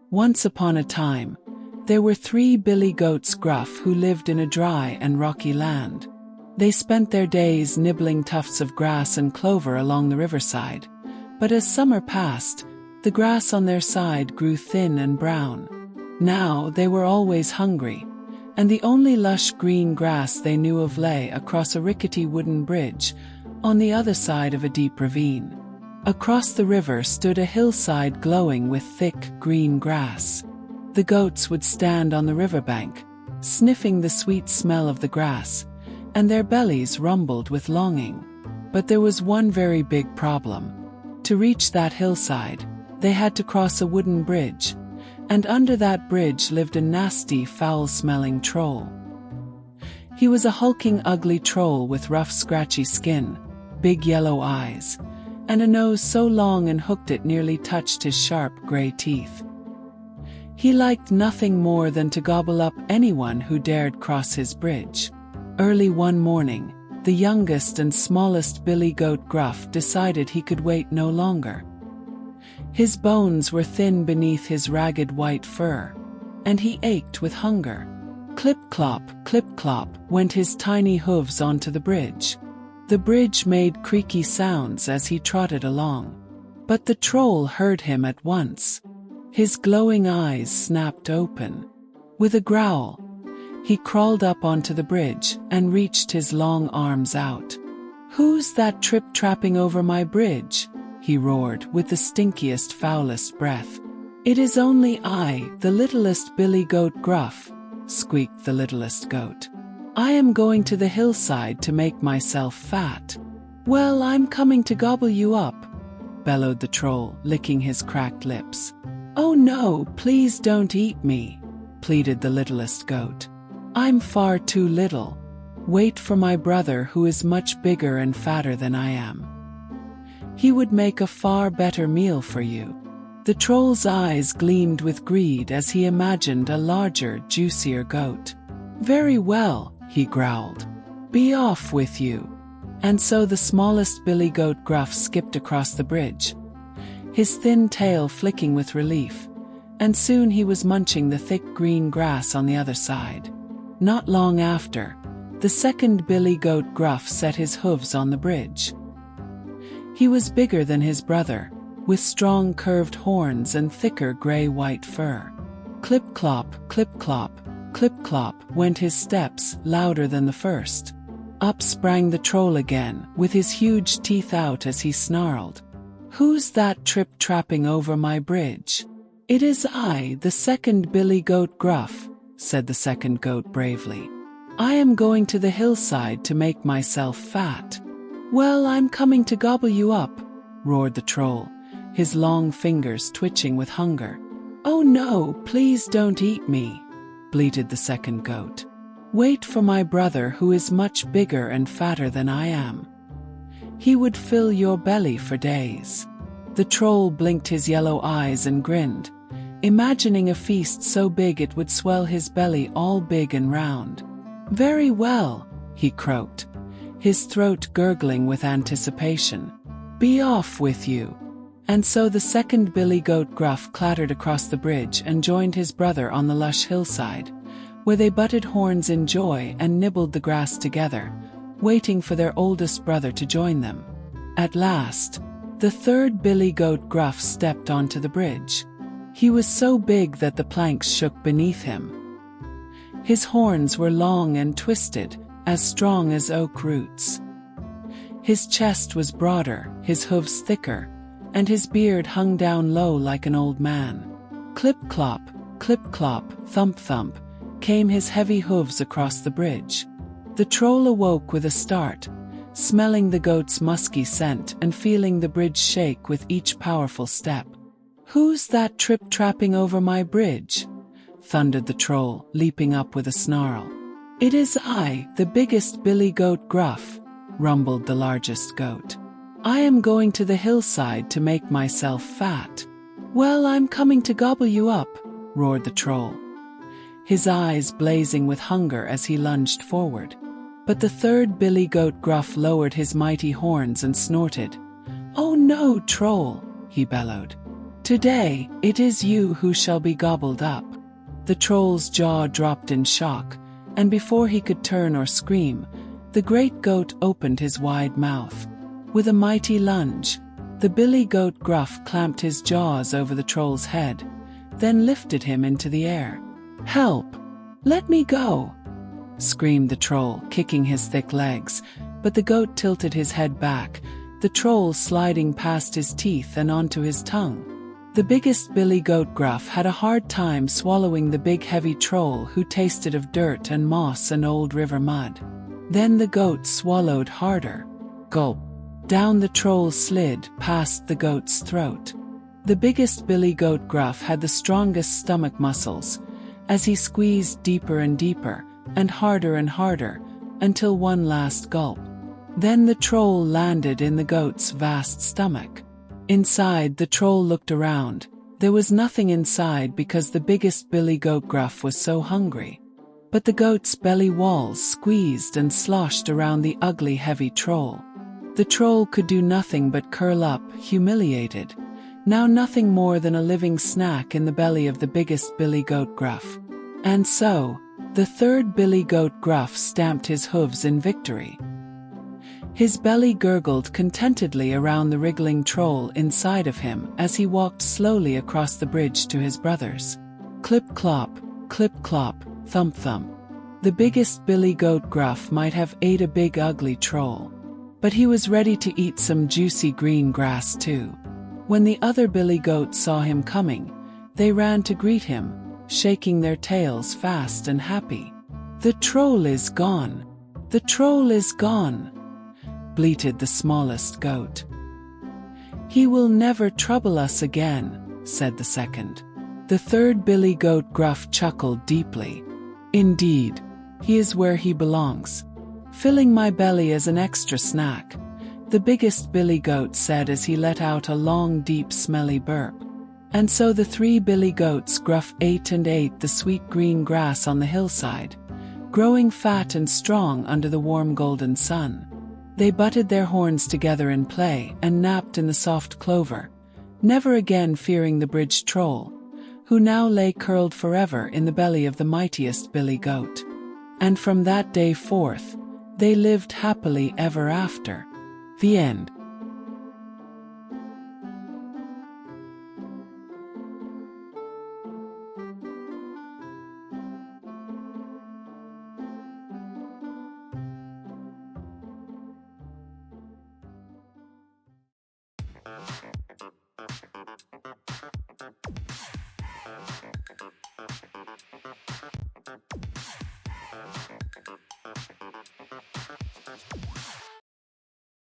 Once upon a time, there were 3 billy goats Gruff who lived in a dry and rocky land. They spent their days nibbling tufts of grass and clover along the riverside, but as summer passed, the grass on their side grew thin and brown. Now they were always hungry, and the only lush green grass they knew of lay across a rickety wooden bridge on the other side of a deep ravine. Across the river stood a hillside glowing with thick, green grass. The goats would stand on the riverbank, sniffing the sweet smell of the grass, and their bellies rumbled with longing. But there was one very big problem. To reach that hillside, they had to cross a wooden bridge, and under that bridge lived a nasty, foul-smelling troll. He was a hulking, ugly troll with rough, scratchy skin, big yellow eyes, and a nose so long and hooked it nearly touched his sharp gray teeth. He liked nothing more than to gobble up anyone who dared cross his bridge. Early one morning, the youngest and smallest billy goat Gruff decided he could wait no longer. His bones were thin beneath his ragged white fur, and he ached with hunger. Clip-clop, went his tiny hooves onto the bridge. The bridge made creaky sounds as he trotted along, but the troll heard him at once. His glowing eyes snapped open. With a growl, he crawled up onto the bridge and reached his long arms out. "Who's that trip-trapping over my bridge?" he roared with the stinkiest, foulest breath. "It is only I, the littlest billy goat Gruff," squeaked the littlest goat. "I am going to the hillside to make myself fat." "Well, I'm coming to gobble you up," bellowed the troll, licking his cracked lips. "Oh no, please don't eat me," pleaded the littlest goat. "I'm far too little. Wait for my brother who is much bigger and fatter than I am. He would make a far better meal for you." The troll's eyes gleamed with greed as he imagined a larger, juicier goat. "Very well," he growled. "Be off with you." And so the smallest billy goat Gruff skipped across the bridge, his thin tail flicking with relief, and soon he was munching the thick green grass on the other side. Not long after, the second billy goat Gruff set his hooves on the bridge. He was bigger than his brother, with strong curved horns and thicker gray-white fur. Clip-clop, went his steps, louder than the first. Up sprang the troll again, with his huge teeth out as he snarled. "Who's that trip-trapping over my bridge?" "It is I, the second billy goat Gruff," said the second goat bravely. "I am going to the hillside to make myself fat." "Well, I'm coming to gobble you up," roared the troll, his long fingers twitching with hunger. "Oh no, please don't eat me," bleated the second goat. "Wait for my brother who is much bigger and fatter than I am. He would fill your belly for days." The troll blinked his yellow eyes and grinned, imagining a feast so big it would swell his belly all big and round. "Very well," he croaked, his throat gurgling with anticipation. "Be off with you." And so the second billy goat Gruff clattered across the bridge and joined his brother on the lush hillside, where they butted horns in joy and nibbled the grass together, waiting for their oldest brother to join them. At last, the third billy goat Gruff stepped onto the bridge. He was so big that the planks shook beneath him. His horns were long and twisted, as strong as oak roots. His chest was broader, his hooves thicker, and his beard hung down low like an old man. Clip-clop, thump-thump, came his heavy hooves across the bridge. The troll awoke with a start, smelling the goat's musky scent and feeling the bridge shake with each powerful step. "Who's that trip-trapping over my bridge?" thundered the troll, leaping up with a snarl. "It is I, the biggest billy goat Gruff," rumbled the largest goat. "I am going to the hillside to make myself fat." "Well, I'm coming to gobble you up," roared the troll, his eyes blazing with hunger as he lunged forward. But the third billy goat Gruff lowered his mighty horns and snorted. "Oh no, troll," he bellowed. "Today, it is you who shall be gobbled up." The troll's jaw dropped in shock, and before he could turn or scream, the great goat opened his wide mouth. With a mighty lunge, the billy goat Gruff clamped his jaws over the troll's head, then lifted him into the air. "Help! Let me go!" screamed the troll, kicking his thick legs, but the goat tilted his head back, the troll sliding past his teeth and onto his tongue. The biggest billy goat Gruff had a hard time swallowing the big heavy troll who tasted of dirt and moss and old river mud. Then the goat swallowed harder. Gulp! Down the troll slid, past the goat's throat. The biggest billy goat Gruff had the strongest stomach muscles, as he squeezed deeper and deeper, and harder, until one last gulp. Then the troll landed in the goat's vast stomach. Inside, the troll looked around. There was nothing inside because the biggest billy goat Gruff was so hungry. But the goat's belly walls squeezed and sloshed around the ugly, heavy troll. The troll could do nothing but curl up, humiliated, now nothing more than a living snack in the belly of the biggest billy goat Gruff. And so, the third billy goat Gruff stamped his hooves in victory. His belly gurgled contentedly around the wriggling troll inside of him as he walked slowly across the bridge to his brothers. Clip-clop, clip-clop, thump-thump. The biggest billy goat Gruff might have ate a big ugly troll, but he was ready to eat some juicy green grass too. When the other billy goats saw him coming, they ran to greet him, shaking their tails fast and happy. "The troll is gone! The troll is gone!" bleated the smallest goat. "He will never trouble us again," said the second. The third billy goat Gruff chuckled deeply. "Indeed, he is where he belongs, filling my belly as an extra snack," the biggest billy goat said as he let out a long, deep, smelly burp. And so the three billy goats Gruff ate and ate the sweet green grass on the hillside, growing fat and strong under the warm golden sun. They butted their horns together in play and napped in the soft clover, never again fearing the bridge troll, who now lay curled forever in the belly of the mightiest billy goat. And from that day forth, they lived happily ever after. The end.